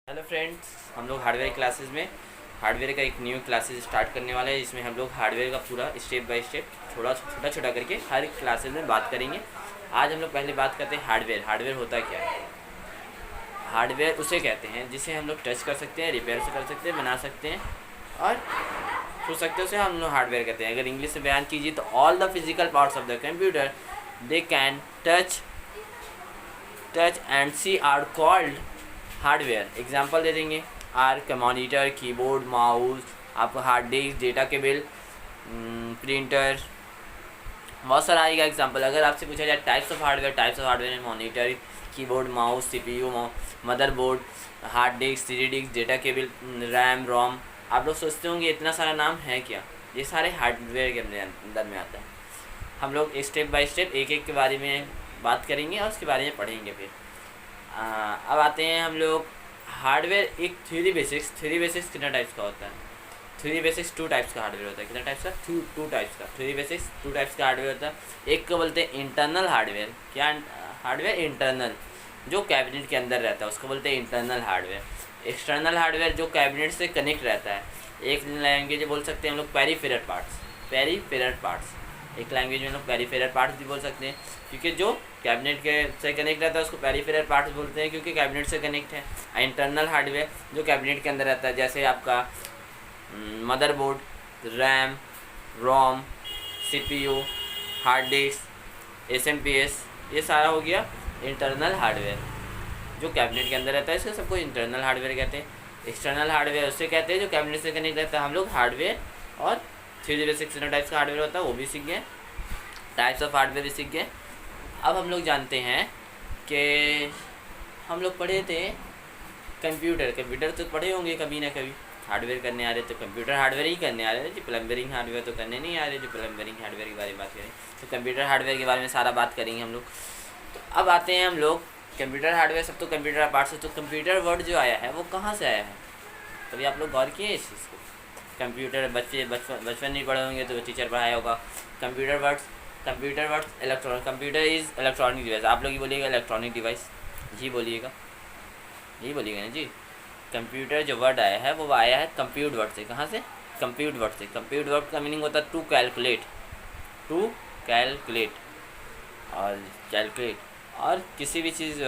Hello friends, हम लोग hardware classes में हार्डवेयर का एक न्यू क्लासेस स्टार्ट करने वाले हैं, जिसमें हम लोग हार्डवेयर का पूरा स्टेप बाय स्टेप थोड़ा छोटा छोटा करके हर क्लासेस में बात करेंगे। आज हम लोग पहले बात करते हैं हार्डवेयर। हार्डवेयर होता क्या है? हार्डवेयर उसे कहते हैं जिसे हम लोग टच कर सकते हैं, रिपेयर से कर सकते हैं, बना सकते हैं और छू सकते हैं, उसे हम लोग हार्डवेयर कहते हैं। अगर इंग्लिश में बयान कीजिए तो all the physical parts of the computer they can touch and see are called hardware. Example दे देंगे, आर मॉनिटर, कीबोर्ड, माउस, आपका hard disk, data cable, printer, बहुत सारा आएगा एग्जांपल। अगर आपसे पूछा जाए टाइप्स ऑफ हार्डवेयर है monitor, keyboard, mouse, CPU, motherboard, hard disk, CD disk, data cable, RAM, ROM. आप लोग सोचते होंगे इतना सारा नाम है क्या? ये सारे हार्डवेयर के अंदर में आता है। हम लोग स्टेप बाय स्टेप एक एक के बारे में बात करेंगे और उसके बारे में पढ़ेंगे। फिर अब आते हैं हम लोग हार्डवेयर। एक थ्योरी बेसिक्स कितना टाइप्स का होता है? थ्योरी बेसिक्स 2 टाइप्स का हार्डवेयर होता है। कितना टाइप्स का? 2 टाइप्स का। थ्योरी बेसिक्स 2 टाइप्स का हार्डवेयर होता है। एक को बोलते हैं इंटरनल हार्डवेयर। क्या हार्डवेयर? इंटरनल, जो कैबिनेट के अंदर रहता है उसको बोलते हैं इंटरनल हार्डवेयर। एक्सटर्नल हार्डवेयर जो कैबिनेट से कनेक्ट रहता है। एक लैंग्वेज बोल सकते हैं हम लोग पेरीफेरल पार्ट्स। एक लैंग्वेज में हम लोग पेरीफेरल पार्ट्स भी बोल सकते हैं, क्योंकि जो कैबिनेट के से कनेक्ट रहता है उसको पेरीफेरल पार्ट्स बोलते हैं, क्योंकि कैबिनेट से कनेक्ट है। इंटरनल हार्डवेयर जो कैबिनेट के अंदर रहता है, जैसे आपका मदरबोर्ड, रैम, रोम, सीपीयू, हार्ड डिस्क, एसएमपीएस, ये सारा हो गया इंटरनल हार्डवेयर जो कैबिनेट के अंदर रहता है। इसको सबको इंटरनल हार्डवेयर कहते हैं। एक्सटर्नल हार्डवेयर उससे कहते हैं जो कैबिनेट से कनेक्ट रहता है। हम लोग हार्डवेयर और 306 टाइप्स का हार्डवेयर होता है वो भी सीख गए, टाइप्स ऑफ हार्डवेयर भी सीख गए। अब हम लोग जानते हैं कि हम लोग पढ़े थे कंप्यूटर तो पढ़े होंगे कभी ना कभी। हार्डवेयर करने आ रहे तो कंप्यूटर हार्डवेयर ही करने आ रहे थे, जो प्लम्बरिंग हार्डवेयर तो करने नहीं आ रहे। जो प्लम्बरिंग हार्डवेयर के बारे में बात करें तो कंप्यूटर हार्डवेयर के बारे में सारा बात करेंगे हम लोग। तो अब आते हैं हम लोग कंप्यूटर हार्डवेयर। सब तो कंप्यूटर पार्ट्स है, तो कंप्यूटर वर्ड जो आया है वो कहाँ से आया है? कभी आप लोग गौर किए इस चीज़ को? कंप्यूटर बचपन नहीं पढ़े होंगे तो टीचर पढ़ाया होगा। Computer words electronic, computer is electronic device. आप लोग ही बोलिएगा इलेक्ट्रॉनिक डिवाइस, यही बोलिएगा ना जी। कंप्यूटर जो वर्ड आया है वो आया है कंप्यूट वर्ड से। कहाँ से? कंप्यूट वर्ड का मीनिंग होता है टू कैलकुलेट और किसी भी चीज़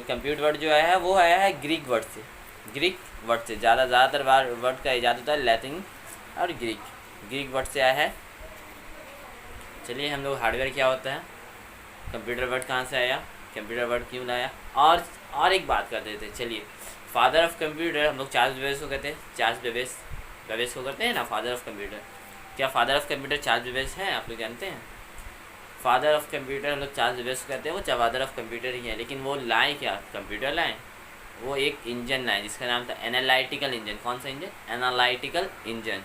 कंप्यूट वर्ड जो आया है वो आया है ग्रीक वर्ड से। ज़्यादातर वर्ड का ईजाद होता है लैटिन और ग्रीक वर्ड से आया है। चलिए हम लोग हार्डवेयर क्या होता है, कंप्यूटर वर्ड कहाँ से आया, कंप्यूटर वर्ड क्यों लाया, और एक बात कर देते हैं। चलिए, फादर ऑफ कंप्यूटर हम लोग चार्ल्स बेबेज को कहते हैं। चार्ल्स बेबेज को करते हैं ना फादर ऑफ कंप्यूटर। क्या father of computer Charles Babbage हैं? आप लोग जानते हैं? फादर ऑफ कंप्यूटर हम लोग चार्ल्स बेबेज को कहते हैं, वो फादर ऑफ कंप्यूटर ही है। लेकिन वो लाए क्या? कंप्यूटर लाए। वो एक इंजन लाए जिसका नाम था एनालिटिकल इंजन। कौन सा इंजन? Analytical engine.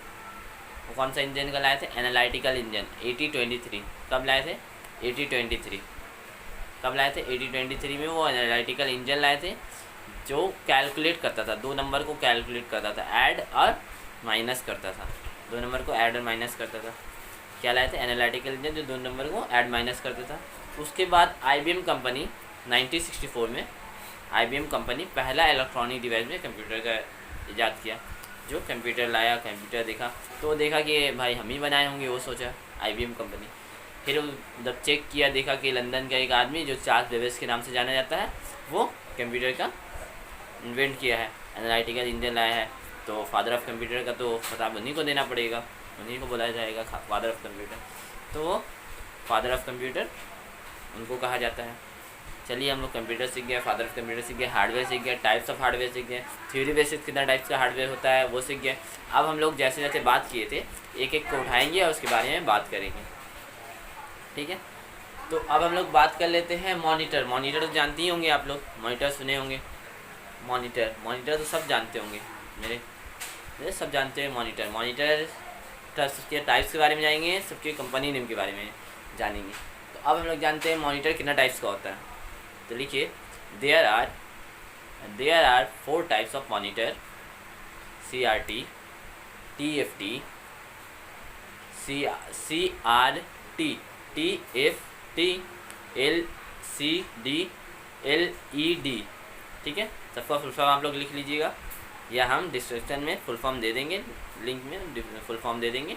वो कौन सा इंजन का लाए थे? Analytical engine. 1823 कब लाए थे? 1823 कब लाए थे? 1823 में वो एनालिटिकल इंजन लाए थे जो कैलकुलेट करता था, 2 नंबर को कैलकुलेट करता था, ऐड और माइनस करता था। 2 नंबर को ऐड और माइनस करता था। क्या लाए थे? एनालिटिकल इंजन जो 2 नंबर को ऐड माइनस करता था। उसके बाद IBM कंपनी 1964 में पहला इलेक्ट्रॉनिक डिवाइस में कंप्यूटर का ईजाद किया। जो कंप्यूटर लाया, कंप्यूटर देखा तो देखा कि भाई हम ही बनाए होंगे, वो सोचा IBM कंपनी। फिर जब चेक किया देखा कि लंदन का एक आदमी जो चार्ल्स बेबेज के नाम से जाना जाता है वो कंप्यूटर का इन्वेंट किया है, एनालिटिकल इंजन लाया है। तो फादर ऑफ कंप्यूटर का तो खिताब उन्हीं को देना पड़ेगा, उन्हीं को बुलाया जाएगा फादर ऑफ कंप्यूटर। तो वो फादर ऑफ कंप्यूटर उनको कहा जाता है। चलिए हम लोग कंप्यूटर सीख गए, फादर ऑफ कंप्यूटर सीख गए, हार्डवेयर सीख गए, टाइप्स ऑफ हार्डवेयर सीख गए, थ्योरी बेसिस कितना टाइप्स का हार्डवेयर होता है वो सीख गए। अब हम लोग जैसे जैसे बात किए थे एक एक को उठाएंगे और उसके बारे में बात करेंगे, ठीक है? तो अब हम लोग बात कर लेते हैं मॉनिटर तो जानती ही होंगे आप लोग, मॉनिटर सुने होंगे। मॉनिटर तो सब जानते होंगे, मेरे सब जानते हैं। मॉनिटर सबके टाइप्स के बारे में जानेंगे, सबके कंपनी नेम के बारे में जानेंगे। तो अब हम लोग जानते हैं मॉनिटर कितना टाइप्स का होता है। तो लिखिए, there are 4 types of monitor: CRT, TFT, TFT, LCD, LED ठीक है, सबका फुल फॉर्म आप लोग लिख लीजिएगा, या हम डिस्क्रिप्शन में फुल फॉर्म दे देंगे, लिंक में फुल फॉर्म दे देंगे,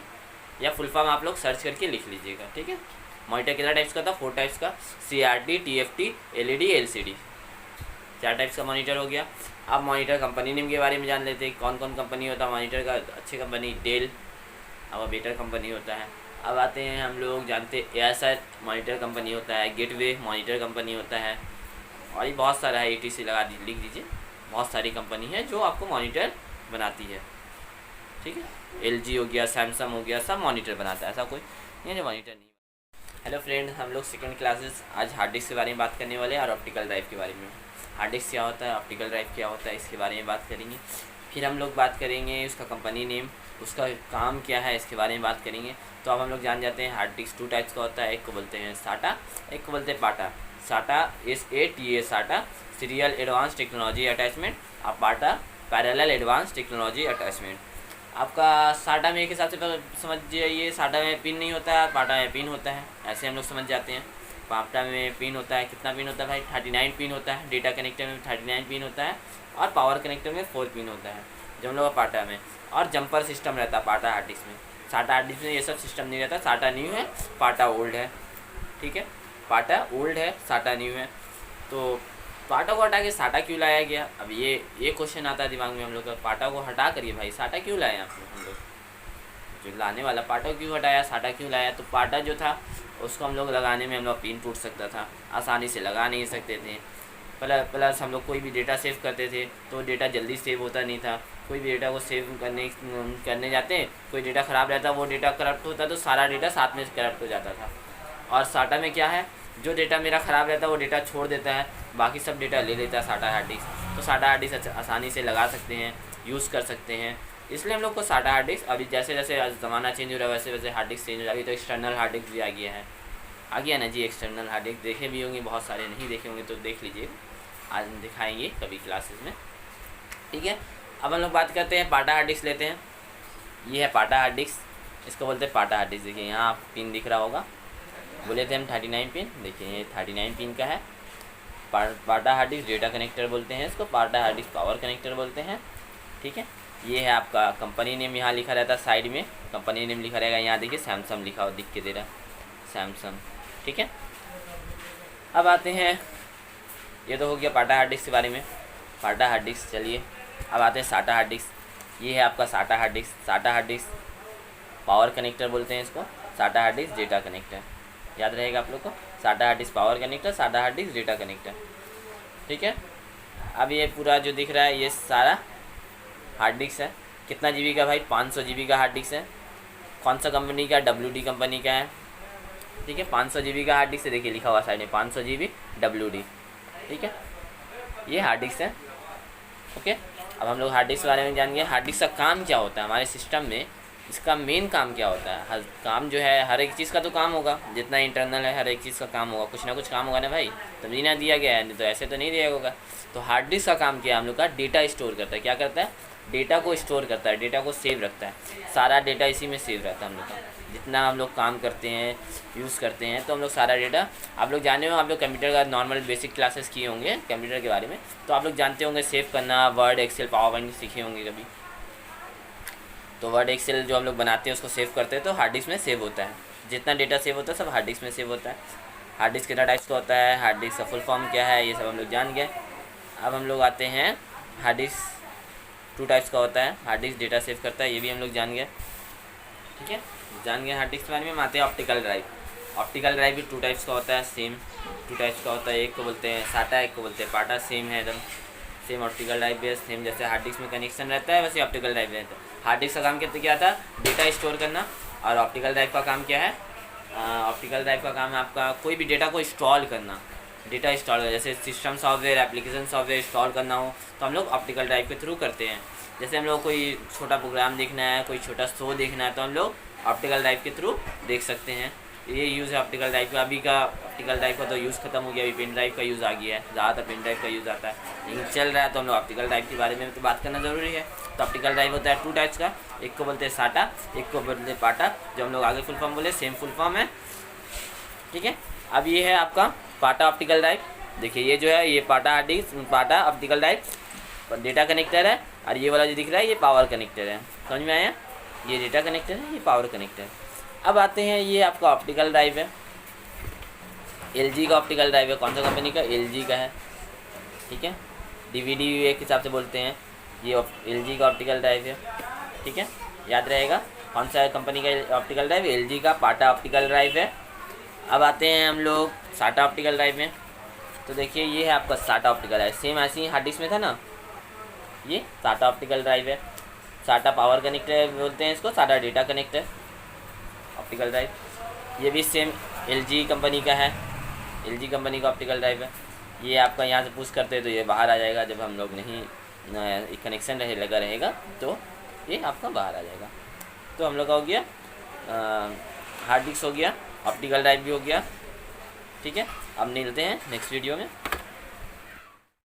या फुल फॉर्म आप लोग सर्च करके लिख लीजिएगा। ठीक है, मॉनिटर कितना टाइप्स का था? 4 टाइप्स का, CRT, TFT, LED, LCD, 4 types का मॉनिटर हो गया। अब मॉनिटर कंपनी नेम के बारे में जान लेते हैं, कौन कौन कंपनी होता है मॉनिटर का। अच्छी कंपनी डेल, अब बेटर कंपनी होता है। अब आते हैं हम लोग जानते हैं एयरसेट मॉनिटर कंपनी होता है, गेटवे मॉनिटर कंपनी होता है, और ये बहुत सारा है, ETC लगा लिख दीजिए। बहुत सारी कंपनी है जो आपको मॉनिटर बनाती है। ठीक है, LG हो गया, सैमसंग हो गया, सब मॉनिटर बनाता है, ऐसा कोई नहीं जो मॉनिटर नहीं। हेलो फ्रेंड्स, हम लोग सेकंड क्लासेस आज हार्ड डिस्क के बारे में बात करने वाले हैं और ऑप्टिकल ड्राइव के बारे में। हार्ड डिस्क क्या होता है, ऑप्टिकल ड्राइव क्या होता है, इसके बारे में बात करेंगे। फिर हम लोग बात करेंगे उसका कंपनी नेम, उसका काम क्या है, इसके बारे में बात करेंगे। तो अब हम लोग जान जाते हैं हार्ड डिस्क 2 टाइप्स का होता है, एक को बोलते हैं साटा, एक को बोलते हैं पाटा। साटा SATA साटा सीरियल एडवांस टेक्नोलॉजी अटैचमेंट, और पाटा पैरेलल एडवांस टेक्नोलॉजी अटैचमेंट। आपका साटा में एक हिसाब से समझ जाइए, साटा में पिन नहीं होता है, पाटा में पिन होता है, ऐसे हम लोग समझ जाते हैं। पाटा में पिन होता है, कितना पिन होता है भाई? 39 पिन होता है। डेटा कनेक्टर में 39 पिन होता है, और पावर कनेक्टर में 4 पिन होता है जो हम लोग पाटा में। और जंपर सिस्टम रहता है पाटा हार्ड डिस्क में। साटा हार्ड डिस्क में ये सब सिस्टम नहीं रहता। साटा न्यू है, पाटा ओल्ड है। ठीक है, पाटा ओल्ड है, साटा न्यू है। तो पाटा को हटा के साटा क्यों लाया गया? अब ये क्वेश्चन आता है दिमाग में हम लोग का, पाटा को हटा करिए भाई, साटा क्यों लाए आप हम लोग? जो लाने वाला पाटा क्यों हटाया, साटा क्यों लाया? तो पाटा जो था उसको हम लोग लगाने में हम लोग पिन टूट सकता था, आसानी से लगा नहीं सकते थे। प्लस हम लोग कोई भी डेटा सेव करते थे तो डेटा जल्दी सेव होता नहीं था। कोई भी डेटा को सेव करने जाते हैं, कोई डेटा ख़राब रहता, वो डेटा करप्ट होता तो सारा डेटा साथ में करप्ट हो जाता था। और साटा में क्या है, जो डेटा मेरा ख़राब रहता है वो डेटा छोड़ देता है, बाकी सब डेटा ले लेता है साटा हार्ड डिस्क। तो साटा हार्ड डिस्क आसानी से लगा सकते हैं, यूज़ कर सकते हैं, इसलिए हम लोग को साटा हार्ड डिस्क। अभी जैसे जैसे ज़माना चेंज हो रहा है वैसे वैसे हार्ड डिस्क चेंज हो रहा है। अभी तो एक्सटर्नल हार्ड डिस्क भी आ गया ना जी। एक्सटर्नल हार्ड डिस्क देखे भी होंगे बहुत सारे, नहीं देखे होंगे तो देख लीजिए, आज दिखाएंगे कभी क्लासेस में। ठीक है, अब हम लोग बात करते हैं पाटा हार्ड डिस्क लेते हैं। ये है पाटा हार्ड डिस्क, इसको बोलते हैं पाटा हार्ड डिस्क। देखिए यहाँ पिन दिख रहा होगा, बोले थे हम 39 पिन, देखिए ये 39 पिन का है। पाटा हार्ड डिस्क डेटा कनेक्टर बोलते हैं इसको, पाटा हार्ड डिस्क पावर कनेक्टर बोलते हैं। ठीक है, ये है आपका कंपनी नेम, यहाँ लिखा रहता है साइड में, कंपनी नेम लिखा रहेगा। यहाँ देखिए सैमसंग लिखा हुआ दिख के दे रहा है, सैमसंग। ठीक है, अब आते हैं, ये तो हो गया पाटा हार्ड डिस्क के बारे में, पाटा हार्ड डिस्क। चलिए अब आते हैं साटा हार्ड डिस्क। ये है आपका साटा हार्ड डिस्क। साटा हार्ड डिस्क पावर कनेक्टर बोलते हैं इसको, साटा हार्ड डिस्क डेटा कनेक्टर, याद रहेगा आप लोग को। साटा हार्ड डिस्क पावर कनेक्टर, साटा हार्ड डिस्क डेटा कनेक्टर। ठीक है, अब ये पूरा जो दिख रहा है ये सारा हार्ड डिस्क है। कितना GB का भाई? 500 GB का हार्ड डिस्क है। कौन सा कंपनी का? WD कंपनी का है। ठीक है, 500 GB का हार्ड डिस्क है, देखिए लिखा हुआ साइड में 500 GB WD। ठीक है, ये हार्ड डिस्क है। ओके, अब हम लोग हार्ड डिस्क के बारे में जान गए। हार्ड डिस्क का काम क्या होता है हमारे सिस्टम में, इसका मेन काम क्या होता है? हर काम जो है, हर एक चीज़ का तो काम होगा, जितना इंटरनल है हर एक चीज़ का काम होगा, कुछ ना कुछ काम होगा ना भाई, तभी ना दिया गया है, नहीं तो ऐसे तो नहीं दिया होगा। तो हार्ड डिस्क का काम क्या है हम लोग का? डेटा स्टोर करता है। क्या करता है? डेटा को स्टोर करता है, डेटा को सेव रखता है। सारा डेटा इसी में सेव रहता है हम लोग का, जितना हम लोग काम करते हैं, यूज़ करते हैं, तो हम लोग सारा डेटा, आप लोग जाने हो, आप लोग कंप्यूटर का नॉर्मल बेसिक क्लासेस किए होंगे कंप्यूटर के बारे में, तो आप लोग जानते होंगे सेव करना, वर्ड, एक्सेल, पावर पॉइंट सीखे होंगे कभी। तो वर्ड, एक्सेल जो हम लोग बनाते हैं उसको सेव करते हैं, तो हार्ड डिस्क में सेव होता है। जितना डेटा सेव होता है सब हार्ड डिस्क में सेव होता है। हार्ड डिस्क कितना टाइप्स का होता है, हार्ड डिस्क का फुल फॉर्म क्या है, ये सब हम लोग जान गए। अब हम लोग आते हैं, हार्ड डिस्क 2 टाइप्स का होता है। हार्ड डिस्क डेटा सेव करता है, ये भी हम लोग जान गए। ठीक है, जान गए हार्ड डिस्क के बारे में। हम आते हैं ऑप्टिकल ड्राइव। ऑप्टिकल ड्राइव भी 2 टाइप्स का होता है, सेम 2 टाइप्स का होता है। एक को बोलते हैं साटा, एक को बोलते हैं पाटा। सेम है एकदम, सेम ऑप्टिकल ड्राइव भी है, सेम जैसे हार्ड डिस्क में कनेक्शन रहता है वैसे ऑप्टिकल ड्राइव रहता है। हार्ड डिस्क का काम क्या था? डेटा स्टोर करना। और ऑप्टिकल ड्राइव का काम क्या है? ऑप्टिकल ड्राइव का काम है आपका कोई भी डेटा को इंस्टॉल करना। डेटा इंस्टॉल, जैसे system software, application software install करना हो तो हम लोग ऑप्टिकल ड्राइव के थ्रू करते हैं। जैसे हम लोग कोई छोटा प्रोग्राम देखना है, कोई छोटा शो देखना है, तो हम लोग ऑप्टिकल ड्राइव के थ्रू देख सकते हैं। ये यूज़ है ऑप्टिकल ड्राइव का। अभी का ऑप्टिकल ड्राइव का तो यूज़ खत्म हो गया, अभी पेन ड्राइव का यूज़ आ गया है, ज़्यादातर पेन ड्राइव का यूज़ आता है, लेकिन चल रहा है तो हम लोग ऑप्टिकल ड्राइव के बारे में तो बात करना ज़रूरी है। तो ऑप्टिकल ड्राइव होता है 2 टाइप्स का, एक को बोलते हैं साटा, एक को बोलते हैं पाटा। जो हम लोग आगे फुल फॉर्म बोले सेम फुल फॉर्म है। ठीक है, अब ये है आपका पाटा ऑप्टिकल ड्राइव। देखिए ये जो है ये पाटा हार्ड डिस्क, पाटा ऑप्टिकल ड्राइव डेटा कनेक्टर है, और ये वाला जो दिख रहा है ये पावर कनेक्टर है। समझ में आया? ये डेटा कनेक्टर है, ये पावर कनेक्टर है। अब आते हैं, ये आपका ऑप्टिकल ड्राइव है, LG का ऑप्टिकल ड्राइव है। कौन सा कंपनी का? LG का है, ठीक है। DVD एक हिसाब से बोलते हैं। ये LG का ऑप्टिकल ड्राइव है, ठीक है, याद रहेगा। कौन सा कंपनी का ऑप्टिकल ड्राइव? LG का पाटा ऑप्टिकल ड्राइव है। अब आते हैं हम लोग साटा ऑप्टिकल ड्राइव में। तो देखिए ये है आपका साटा ऑप्टिकल ड्राइव, सेम ऐसे ही हार्ड डिस्क में था ना, ये साटा ऑप्टिकल ड्राइव है। साटा पावर कनेक्टर बोलते हैं इसको, साटा डेटा कनेक्टर ऑप्टिकल ड्राइव। ये भी सेम LG कंपनी का है, LG कंपनी का ऑप्टिकल ड्राइव है। ये आपका यहाँ से पुश करते हैं तो ये बाहर आ जाएगा, जब हम लोग नहीं कनेक्शन लगा रहेगा तो ये आपका बाहर आ जाएगा। तो हम लोग का हो गया हार्ड डिस्क हो गया, ऑप्टिकल ड्राइव भी हो गया, ठीक है। अब मिलते हैं नेक्स्ट वीडियो में।